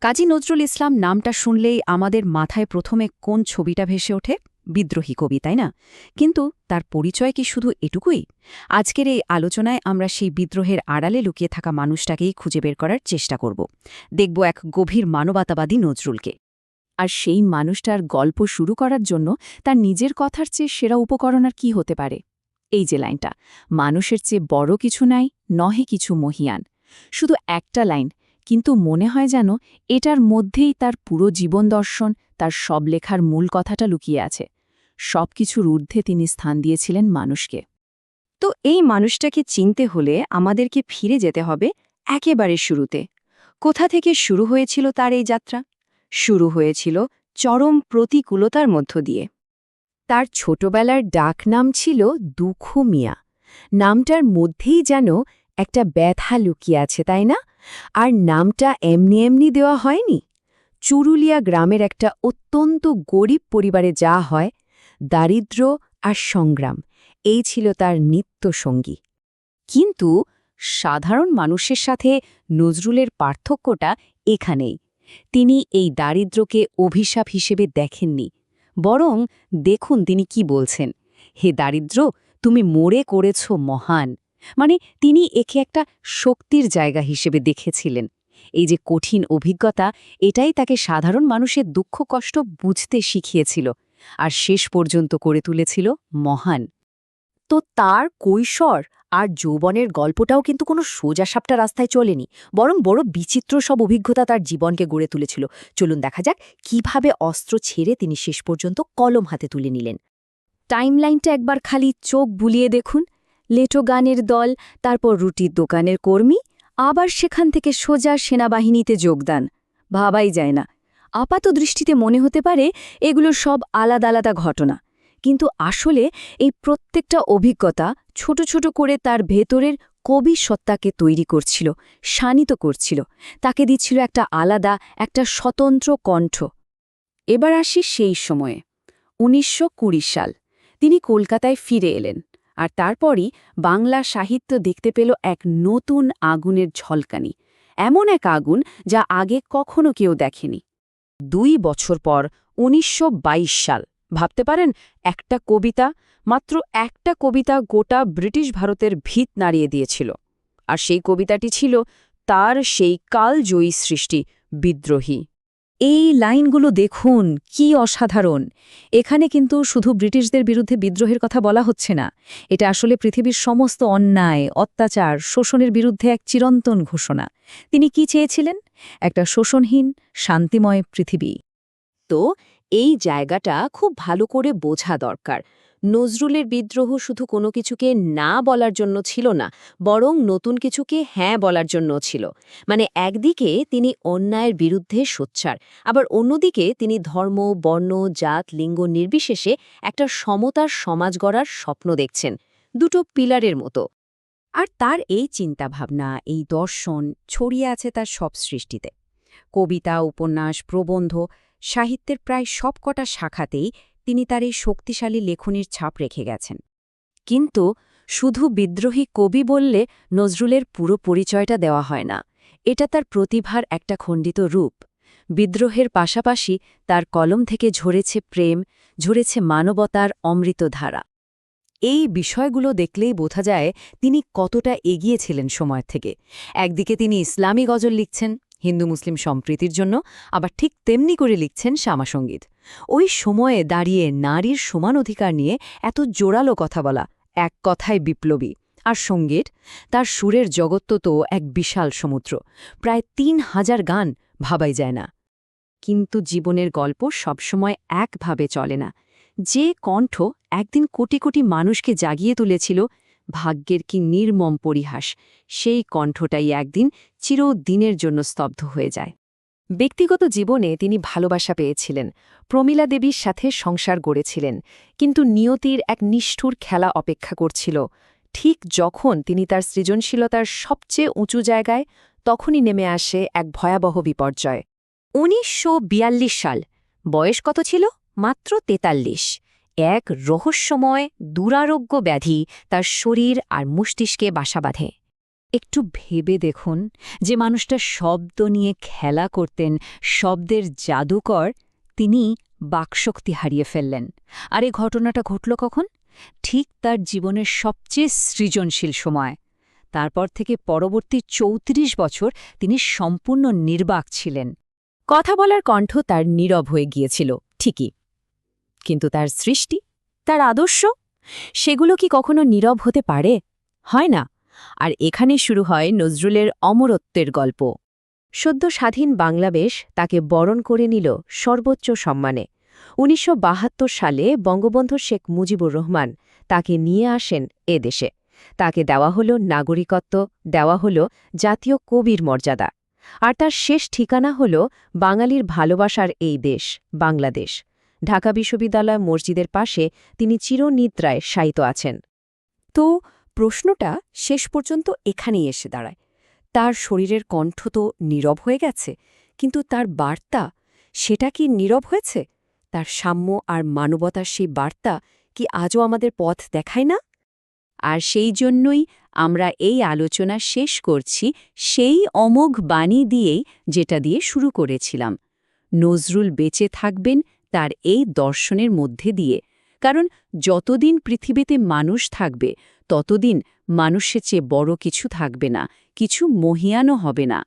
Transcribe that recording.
কাজী নজরুল ইসলাম নামটা শুনলেই আমাদের মাথায় প্রথমে কোন ছবিটা ভেসে ওঠে? বিদ্রোহী কবি, তাই না? কিন্তু তার পরিচয় কি শুধু এটুকুই? আজকের এই আলোচনায় আমরা সেই বিদ্রোহের আড়ালে লুকিয়ে থাকা মানুষটাকেই খুঁজে বের করার চেষ্টা করব। দেখব এক গভীর মানবতাবাদী নজরুলকে। আর সেই মানুষটার গল্প শুরু করার জন্য তার নিজের কথার চেয়ে সেরা উপকরণ আর কী হতে পারে? এই যে লাইনটা, মানুষের চেয়ে বড় কিছু নাই, নহে কিছু মহিয়ান। শুধু একটা লাইন, কিন্তু মনে হয় যেন এটার মধ্যেই তার পুরো জীবন দর্শন, তার সব লেখার মূল কথাটা লুকিয়ে আছে। সব কিছুর ঊর্ধ্বে তিনি স্থান দিয়েছিলেন মানুষকে। তো এই মানুষটাকে চিনতে হলে আমাদেরকে ফিরে যেতে হবে একেবারে শুরুতে। কোথা থেকে শুরু হয়েছিল তার এই যাত্রা? শুরু হয়েছিল চরম প্রতিকূলতার মধ্য দিয়ে। তার ছোটবেলার ডাকনাম ছিল দুঃখু মিয়া। নামটার মধ্যেই যেন একটা ব্যথা লুকিয়ে আছে, তাই না? আর নামটা এমনি এমনি দেওয়া হয়নি। চুরুলিয়া গ্রামের একটা অত্যন্ত গরিব পরিবারে যা হয়, দারিদ্র্য আর সংগ্রাম, এই ছিল তার নিত্যসঙ্গী। কিন্তু সাধারণ মানুষের সাথে নজরুলের পার্থক্যটা এখানেই। তিনি এই দারিদ্র্যকে অভিশাপ হিসেবে দেখেননি, বরং দেখুন তিনি কি বলছেন। হে দারিদ্র্য, তুমি মোড়ে করেছ মহান। মানে তিনি একে একটা শক্তির জায়গা হিসেবে দেখেছিলেন। এই যে কঠিন অভিজ্ঞতা, এটাই তাকে সাধারণ মানুষের দুঃখ কষ্ট বুঝতে শিখিয়েছিল, আর শেষ পর্যন্ত করে তুলেছিল মহান। তো তার কৈশোর আর যৌবনের গল্পটাও কিন্তু কোনো সোজাসাপটা রাস্তায় চলেনি, বরং বড় বিচিত্র সব অভিজ্ঞতা তার জীবনকে গড়ে তুলেছিল। চলুন দেখা যাক কিভাবে অস্ত্র ছেড়ে তিনি শেষ পর্যন্ত কলম হাতে তুলে নিলেন। টাইমলাইনটা একবার খালি চোখ বুলিয়ে দেখুন। লেটো গানের দল, তারপর রুটির দোকানের কর্মী, আবার সেখান থেকে সোজা সেনাবাহিনীতে যোগদান। ভাবাই যায় না। আপাত দৃষ্টিতে মনে হতে পারে এগুলো সব আলাদা আলাদা ঘটনা, কিন্তু আসলে এই প্রত্যেকটা অভিজ্ঞতা ছোট ছোট করে তার ভেতরের কবি সত্তাকে তৈরি করছিল, শানিত করছিল, তাকে দিচ্ছিল একটা আলাদা, একটা স্বতন্ত্র কণ্ঠ। এবার আসি সেই সময়ে, ১৯২০ সাল। তিনি কলকাতায় ফিরে এলেন, আর তারপরই বাংলা সাহিত্য দেখতে পেল এক নতুন আগুনের ঝলকানি। এমন এক আগুন যা আগে কখনো কেউ দেখেনি। ২ বছর পর ১৯২২ সাল। ভাবতে পারেন, একটা কবিতা, মাত্র একটা কবিতা গোটা ব্রিটিশ ভারতের ভিত নাড়িয়ে দিয়েছিল। আর সেই কবিতাটি ছিল তার সেই কালজয়ী সৃষ্টি বিদ্রোহী। এই লাইনগুলো দেখুন, কি অসাধারণ! এখানে কিন্তু শুধু ব্রিটিশদের বিরুদ্ধে বিদ্রোহের কথা বলা হচ্ছে না। এটা আসলে পৃথিবীর সমস্ত অন্যায়, অত্যাচার, শোষণের বিরুদ্ধে এক চিরন্তন ঘোষণা। তিনি কি চেয়েছিলেন? একটা শোষণহীন, শান্তিময় পৃথিবী। তো এই জায়গাটা খুব ভালো করে বোঝা দরকার। নজরুলের বিদ্রোহ শুধু কোনো কিছুকে না বলার জন্য ছিল না, বরং নতুন কিছুকে হ্যাঁ বলার জন্য ছিল। মানে একদিকে তিনি অন্যায়ের বিরুদ্ধে সোচ্চার, আবার অন্যদিকে তিনি ধর্ম, বর্ণ, জাত, লিঙ্গ নির্বিশেষে একটা সমতার সমাজ গড়ার স্বপ্ন দেখছেন, দুটো পিলারের মতো। আর তার এই চিন্তাভাবনা, এই দর্শন ছড়িয়ে আছে তার সব সৃষ্টিতে। কবিতা, উপন্যাস, প্রবন্ধ, সাহিত্যের প্রায় সবকটা শাখাতেই তিনি তার এই শক্তিশালী লেখনীর ছাপ রেখে গেছেন। কিন্তু শুধু বিদ্রোহী কবি বললে নজরুলের পুরো পরিচয়টা দেওয়া হয় না। এটা তার প্রতিভার একটা খণ্ডিত রূপ। বিদ্রোহের পাশাপাশি তার কলম থেকে ঝরেছে প্রেম, ঝরেছে মানবতার অমৃতধারা। এই বিষয়গুলো দেখলেই বোঝা যায় তিনি কতটা এগিয়েছিলেন সময়ের থেকে। একদিকে তিনি ইসলামী গজল লিখছেন হিন্দু মুসলিম সম্প্রীতির জন্য, আবার ঠিক তেমনি করে লিখছেন শ্যামাসঙ্গীত। ওই সময়ে দাঁড়িয়ে নারীর সমান অধিকার নিয়ে এত জোরালো কথা বলা এক কথায় বিপ্লবী। আর সঙ্গীত, তার সুরের জগৎ তো এক বিশাল সমুদ্র, প্রায় ৩,০০০ গান, ভাবাই যায় না। কিন্তু জীবনের গল্প সবসময় একভাবে চলে না। যে কণ্ঠ একদিন কোটি কোটি মানুষকে জাগিয়ে তুলেছিল, ভাগ্যের কি নির্মম পরিহাস, সেই কণ্ঠটাই একদিন চিরদিনের জন্য স্তব্ধ হয়ে যায়। ব্যক্তিগত জীবনে তিনি ভালোবাসা পেয়েছিলেন, প্রমীলা দেবীর সাথে সংসার গড়েছিলেন, কিন্তু নিয়তির এক নিষ্ঠুর খেলা অপেক্ষা করছিল। ঠিক যখন তিনি তার সৃজনশীলতার সবচেয়ে উঁচু জায়গায়, তখনই নেমে আসে এক ভয়াবহ বিপর্যয়। ১৯৪২ সাল। বয়স কত ছিল? মাত্র ৪৩। এক রহস্যময় দুরারোগ্য ব্যাধি তার শরীর আর মস্তিষ্কে বাসা বাঁধে। একটু ভেবে দেখুন, যে মানুষটা শব্দ নিয়ে খেলা করতেন, শব্দের জাদুকর, তিনি বাকশক্তি হারিয়ে ফেললেন। আর এই ঘটনাটা ঘটল কখন? ঠিক তার জীবনের সবচেয়ে সৃজনশীল সময়। তারপর থেকে পরবর্তী ৩৪ বছর তিনি সম্পূর্ণ নির্বাক ছিলেন। কথা বলার কণ্ঠ তার নীরব হয়ে গিয়েছিল, ঠিকই, কিন্তু তার সৃষ্টি, তার আদর্শ, সেগুলো কি কখনো নীরব হতে পারে? হয় না। আর এখানে শুরু হয় নজরুলের অমরত্বের গল্প। সদ্য স্বাধীন বাংলাদেশ তাকে বরণ করে নিল সর্বোচ্চ সম্মানে। ১৯৭২ সালে বঙ্গবন্ধু শেখ মুজিবুর রহমান তাকে নিয়ে আসেন এ দেশে। তাকে দেওয়া হল নাগরিকত্ব, দেওয়া হল জাতীয় কবির মর্যাদা। আর তার শেষ ঠিকানা হল বাঙালির ভালোবাসার এই দেশ, বাংলাদেশ। ঢাকা বিশ্ববিদ্যালয় মসজিদের পাশে তিনি চিরনিদ্রায় শায়িত আছেন। তো প্রশ্নটা শেষ পর্যন্ত এখানেই এসে দাঁড়ায়। তার শরীরের কণ্ঠ তো নীরব হয়ে গেছে, কিন্তু তার বার্তা, সেটা কি নীরব হয়েছে? তার সাম্য আর মানবতার সেই বার্তা কি আজও আমাদের পথ দেখায় না? আর সেই জন্যই আমরা এই আলোচনা শেষ করছি সেই অমোঘ বাণী দিয়েই, যেটা দিয়ে শুরু করেছিলাম। নজরুল বেঁচে থাকবেন তার এই দর্শনের মধ্যে দিয়ে, কারণ যতদিন পৃথিবীতে মানুষ থাকবে ততদিন মানুষের চেয়ে বড় কিছু থাকবে না, কিছু মহিয়ানও হবে না।